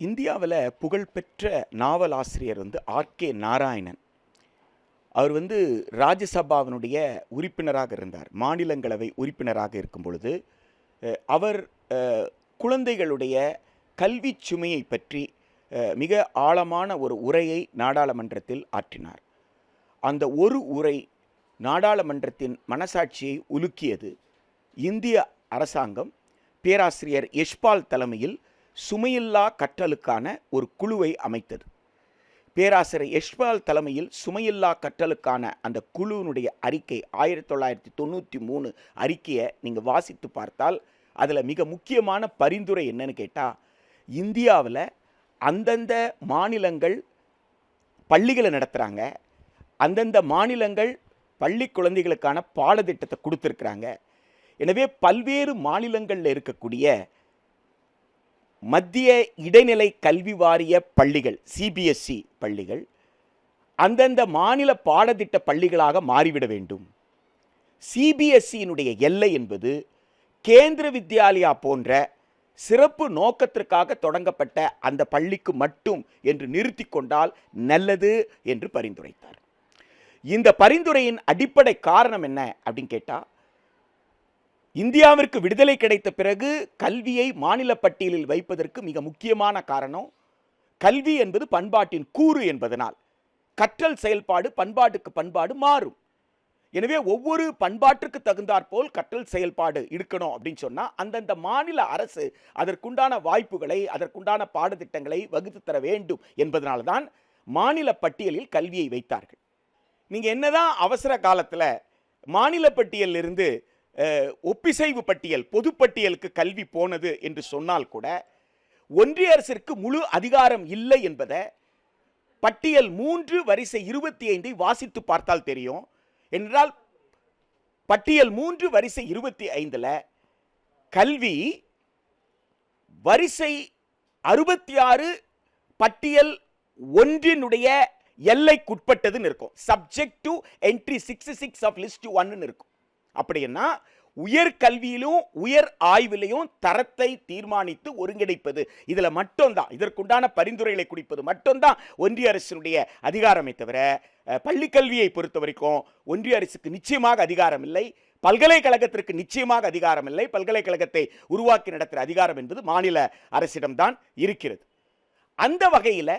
இந்தியாவில் புகழ்பெற்ற நாவல் ஆசிரியர் ஆர்கே நாராயணன். அவர் ராஜ்யசபாவினுடைய உறுப்பினராக இருந்தார். மாநிலங்களவை உறுப்பினராக இருக்கும் பொழுது அவர் குழந்தைகளுடைய கல்வி சுமையை பற்றி மிக ஆழமான ஒரு உரையை நாடாளுமன்றத்தில் ஆற்றினார். அந்த ஒரு உரை நாடாளுமன்றத்தின் மனசாட்சியை உலுக்கியது. இந்திய அரசாங்கம் பேராசிரியர் யஷ்பால் தலைமையில் சுமையில்லா கற்றலுக்கான ஒரு குழுவை அமைத்தது. பேராசிரியர் யஷ்பால் தலைமையில் சுமையில்லா கற்றலுக்கான அந்த குழுவினுடைய அறிக்கை 1993 அறிக்கையை நீங்கள் வாசித்து பார்த்தால் அதில் மிக முக்கியமான பரிந்துரை என்னன்னு கேட்டால், இந்தியாவில் அந்தந்த மாநிலங்கள் பள்ளிகளை நடத்துகிறாங்க, அந்தந்த மாநிலங்கள் பள்ளி குழந்தைகளுக்கான பாடத்திட்டத்தை கொடுத்துருக்குறாங்க. எனவே பல்வேறு மாநிலங்களில் இருக்கக்கூடிய மத்திய இடைநிலை கல்வி வாரிய பள்ளிகள், சிபிஎஸ்இ பள்ளிகள் அந்தந்த மாநில பாடத்திட்ட பள்ளிகளாக மாறிவிட வேண்டும். சிபிஎஸ்இனுடைய எல்லை என்பது கேந்திர வித்யாலயா போன்ற சிறப்பு நோக்கத்திற்காக தொடங்கப்பட்ட அந்த பள்ளிக்கு மட்டும் என்று நிறுத்தி கொண்டால் நல்லது என்று பரிந்துரைத்தார். இந்த பரிந்துரையின் அடிப்படை காரணம் என்ன அப்படின்னு கேட்டால், இந்தியாவிற்கு விடுதலை கிடைத்த பிறகு கல்வியை மாநில பட்டியலில் வைப்பதற்கு மிக முக்கியமான காரணம், கல்வி என்பது பண்பாட்டின் கூறு என்பதனால் கற்றல் செயல்பாடு பண்பாட்டுக்கு பண்பாடு மாறும். எனவே ஒவ்வொரு பண்பாட்டுக்கு தகுந்தாற்போல் கற்றல் செயல்பாடு இருக்கணும் அப்படின்னு சொன்னால் அந்தந்த மாநில அரசு அதற்குண்டான வாய்ப்புகளை, அதற்குண்டான பாடத்திட்டங்களை வகுத்து தர வேண்டும் என்பதனால்தான் மாநில பட்டியலில் கல்வியை வைத்தார்கள். நீங்கள் என்னதான் அவசர காலத்தில் மாநில பட்டியலிருந்து ஒப்பிசைவு பட்டியல், பொதுப்பட்டியலுக்கு கல்வி போனது என்று சொன்னால் கூட ஒன்றிய அரசிற்கு முழு அதிகாரம் இல்லை என்பதை பட்டியல் 3 வரிசை 25 வாசித்து பார்த்தால் தெரியும். என்றால் பட்டியல் 3 வரிசை 25 கல்வி வரிசை 66 பட்டியல் 1 எல்லைக்குட்பட்டதுன்னு இருக்கும். Subject to entry 66 of list 1 இருக்கும். அப்படின்னா உயர் கல்வியிலும் உயர் ஆய்விலையும் தரத்தை தீர்மானித்து ஒருங்கிணைப்பது இதில் மட்டும்தான், இதற்குண்டான பரிந்துரைகளை குடிப்பது மட்டும்தான் ஒன்றிய அரசினுடைய அதிகாரமே தவிர பள்ளிக்கல்வியை பொறுத்த வரைக்கும் ஒன்றிய அரசுக்கு நிச்சயமாக அதிகாரம் இல்லை. பல்கலைக்கழகத்திற்கு நிச்சயமாக அதிகாரம் இல்லை. பல்கலைக்கழகத்தை உருவாக்கி நடத்துகிற அதிகாரம் என்பது மாநில அரசிடம்தான் இருக்கிறது. அந்த வகையில்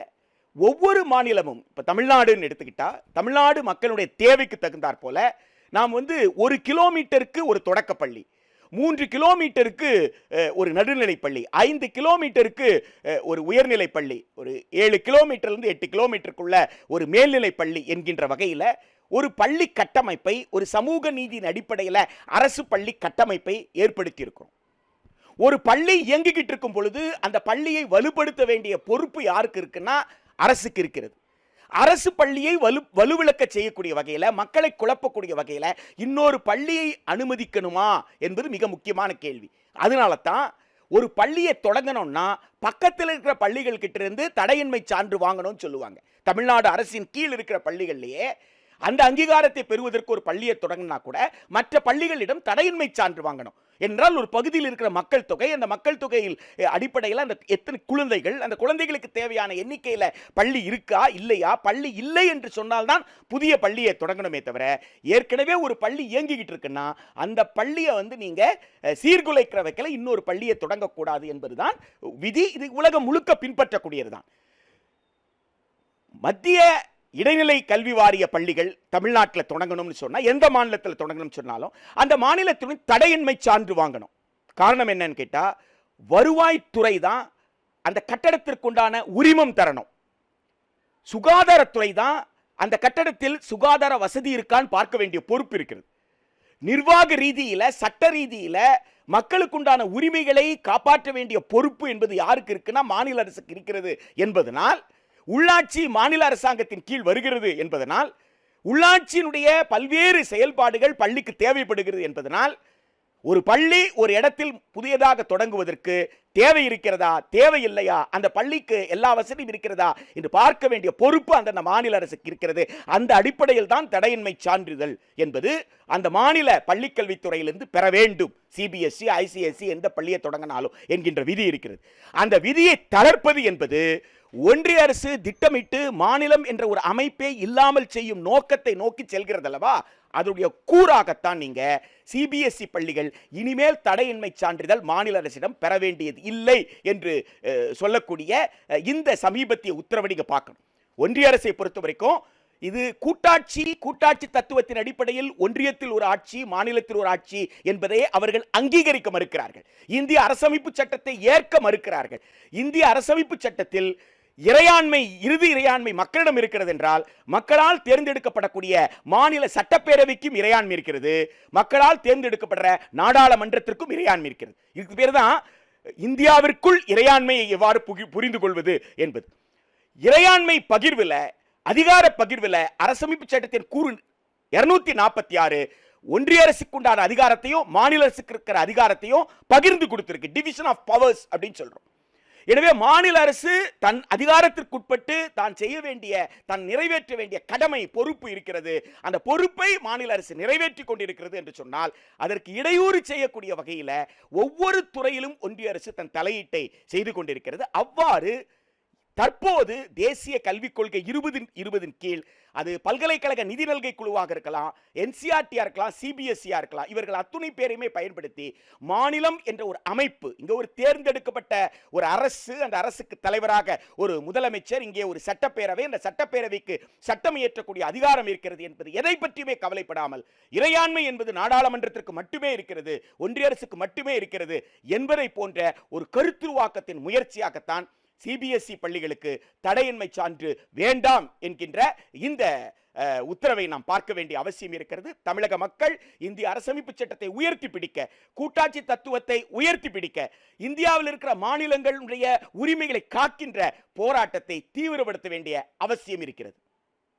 ஒவ்வொரு மாநிலமும், இப்போ தமிழ்நாடுன்னு எடுத்துக்கிட்டா, தமிழ்நாடு மக்களுடைய தேவைக்கு தகுந்தாற் போல நாம் 1 கிலோமீட்டருக்கு ஒரு தொடக்கப்பள்ளி, 3 கிலோமீட்டருக்கு ஒரு நடுநிலை பள்ளி, 5 கிலோமீட்டருக்கு ஒரு உயர்நிலை பள்ளி, ஒரு 7 கிலோமீட்டர்லேருந்து 8 கிலோமீட்டருக்குள்ள ஒரு மேல்நிலை பள்ளி என்கின்ற வகையில் ஒரு பள்ளி கட்டமைப்பை, ஒரு சமூக நீதியின் அடிப்படையில் அரசு பள்ளி கட்டமைப்பை ஏற்படுத்தி இருக்கிறோம். ஒரு பள்ளி இயங்கிக்கிட்டு இருக்கும் பொழுது அந்த பள்ளியை வலுப்படுத்த வேண்டிய பொறுப்பு யாருக்கு இருக்குன்னா அரசுக்கு இருக்கிறது. அரசு பள்ளியை வலுவிழக்க செய்யக்கூடிய வகையில், மக்களை குழப்பக்கூடிய வகையில் இன்னொரு பள்ளியை அனுமதிக்கணுமா என்பது மிக முக்கியமான கேள்வி. அதனால தான் ஒரு பள்ளியை தொடங்கணும்னா பக்கத்தில் இருக்கிற பள்ளிகள் கிட்ட இருந்து தடையின்மை சான்று வாங்கணும்னு சொல்லுவாங்க. தமிழ்நாடு அரசின் கீழ் இருக்கிற பள்ளிகள்லேயே அந்த அங்கீகாரத்தை பெறுவதற்கு ஒரு பள்ளியை தொடங்கினா கூட மற்ற பள்ளிகளிடம் தடையின்மை சான்று வாங்கணும். என்றால் ஒரு பகுதியில் இருக்கிற மக்கள் தொகை, அந்த மக்கள் தொகையில் அடிப்படையில் அந்த எத்தனை குழந்தைகள், அந்த குழந்தைகளுக்கு தேவையான எண்ணிக்கையில் பள்ளி இருக்கா இல்லையா, பள்ளி இல்லை என்று சொன்னால்தான் புதிய பள்ளியை தொடங்கணுமே தவிர, ஏற்கனவே ஒரு பள்ளி இயங்கிக்கிட்டு இருக்குன்னா அந்த பள்ளியை நீங்கள் சீர்குலைக்கிற வைக்கல இன்னொரு பள்ளியை தொடங்கக்கூடாது என்பதுதான் விதி. இது உலகம் முழுக்க பின்பற்றக்கூடியது தான். மத்திய இடைநிலை கல்வி வாரிய பள்ளிகள் தமிழ்நாட்டில் தொடங்கணும்னு சொன்னால், எந்த மாநிலத்தில் தொடங்கணும்னு சொன்னாலும் அந்த மாநிலத்தின் தடையின்மை சான்று வாங்கணும். காரணம் என்னன்னு கேட்டால், வருவாய்த்துறை தான் அந்த கட்டடத்திற்குண்டான உரிமம் தரணும். சுகாதாரத்துறை தான் அந்த கட்டடத்தில் சுகாதார வசதி இருக்கான்னு பார்க்க வேண்டிய பொறுப்பு இருக்கிறது. நிர்வாக ரீதியில், சட்ட ரீதியில் மக்களுக்குண்டான உரிமைகளை காப்பாற்ற வேண்டிய பொறுப்பு என்பது யாருக்கு இருக்குன்னா மாநில அரசுக்கு இருக்கிறது என்பதனால், உள்ளாட்சி மாநில அரசாங்கத்தின் கீழ் வருகிறது என்பதனால், உள்ளாட்சியினுடைய பல்வேறு செயல்பாடுகள் பள்ளிக்கு தேவைப்படுகிறது என்பதனால், ஒரு பள்ளி ஒரு இடத்தில் புதியதாக தொடங்குவதற்கு தேவை இருக்கிறதா, தேவை இல்லையா, அந்த பள்ளிக்கு எல்லா வசதியும் இருக்கிறதா என்று பார்க்க வேண்டிய பொறுப்பு அந்த மாநில அரசுக்கு இருக்கிறது. அந்த அடிப்படையில் தான் தடையின்மை சான்றிதழ் என்பது அந்த மாநில பள்ளிக்கல்வித்துறையிலிருந்து பெற வேண்டும். சிபிஎஸ்இ, ஐசிஎஸ்இ எந்த பள்ளியை தொடங்கினாலும் என்கின்ற விதி இருக்கிறது. அந்த விதியை தளர்ப்பது என்பது ஒன்றிய அரசு திட்டமிட்டு மாநிலம் என்ற ஒரு அமைப்பே இல்லாமல் செய்யும் நோக்கத்தை நோக்கி செல்கிறது அல்லவா? அதனுடைய கூறாகத்தான் நீங்க சிபிஎஸ்இ பள்ளிகள் இனிமேல் தடையின்மை சான்றிதழ் மாநில அரசிடம் பெற வேண்டியது இல்லை என்று சொல்லக்கூடிய இந்த சமீபத்திய உத்தரவை நீங்க பார்க்கணும். ஒன்றிய அரசை பொறுத்த வரைக்கும் இது கூட்டாட்சி தத்துவத்தின் அடிப்படையில் ஒன்றியத்தில் ஒரு ஆட்சி, மாநிலத்தில் ஒரு ஆட்சி என்பதை அவர்கள் அங்கீகரிக்க மறுக்கிறார்கள். இந்திய அரசமைப்பு சட்டத்தை ஏற்க மறுக்கிறார்கள். இந்திய அரசமைப்பு சட்டத்தில் இறுதி இறையாண்மை மக்களிடம் இருக்கிறது என்றால், மக்களால் தேர்ந்தெடுக்கப்படக்கூடிய மாநில சட்டப்பேரவைக்கும் இறையாண்மை இருக்கிறது, மக்களால் தேர்ந்தெடுக்கப்படுற நாடாளுமன்றத்திற்கும் இறையாண்மை இருக்கிறது. இதுக்கு பேர் தான் இந்தியாவிற்குள் இறையாண்மையை எவ்வாறு புரிந்து கொள்வது என்பது. இறையாண்மை பகிர்வில், அதிகார பகிர்வில் அரசமைப்பு சட்டத்தின் கூறு 246 ஒன்றிய அரசுக்கு உண்டான அதிகாரத்தையும் மாநில அரசுக்கு இருக்கிற அதிகாரத்தையும் பகிர்ந்து கொடுத்திருக்கு. டிவிஷன் ஆஃப் பவர்ஸ் அப்படின்னு சொல்றோம். எனவே மாநில அரசு தன் அதிகாரத்திற்குட்பட்டு தான் நிறைவேற்ற வேண்டிய கடமை, பொறுப்பு இருக்கிறது. அந்த பொறுப்பை மாநில அரசு நிறைவேற்றி கொண்டிருக்கிறது என்று சொன்னால், அதற்கு இடையூறு செய்யக்கூடிய வகையில் ஒவ்வொரு துறையிலும் ஒன்றிய அரசு தன் தலையீட்டை செய்து கொண்டிருக்கிறது. அவ்வாறு தற்போது தேசிய கல்விக் கொள்கை 2020 கீழ் அது பல்கலைக்கழக நிதி நல்கை குழுவாக இருக்கலாம், என்சிஆர்டியா இருக்கலாம், சிபிஎஸ்இயா இருக்கலாம், இவர்கள் அத்துணை பேரையுமே பயன்படுத்தி மாநிலம் என்ற ஒரு அமைப்பு, இங்க ஒரு தேர்ந்தெடுக்கப்பட்ட ஒரு அரசு, அந்த அரசுக்கு தலைவராக ஒரு முதலமைச்சர், இங்கே ஒரு சட்டப்பேரவை, அந்த சட்டப்பேரவைக்கு சட்டம் இயற்றக்கூடிய அதிகாரம் இருக்கிறது என்பது எதை பற்றியுமே கவலைப்படாமல், இறையாண்மை என்பது நாடாளுமன்றத்திற்கு மட்டுமே இருக்கிறது, ஒன்றிய அரசுக்கு மட்டுமே இருக்கிறது என்பதை போன்ற ஒரு கருத்துருவாக்கத்தின் முயற்சியாகத்தான் சிபிஎஸ்இ பள்ளிகளுக்கு தடையின்மை சான்று வேண்டாம் என்கின்ற இந்த உத்தரவை நாம் பார்க்க வேண்டிய அவசியம் இருக்கிறது. தமிழக மக்கள் இந்திய அரசமைப்பு சட்டத்தை உயர்த்தி பிடிக்க, கூட்டாட்சி தத்துவத்தை உயர்த்தி பிடிக்க, இந்தியாவில் இருக்கிற மாநிலங்களுடைய உரிமைகளை காக்கின்ற போராட்டத்தை தீவிரப்படுத்த வேண்டிய அவசியம் இருக்கிறது.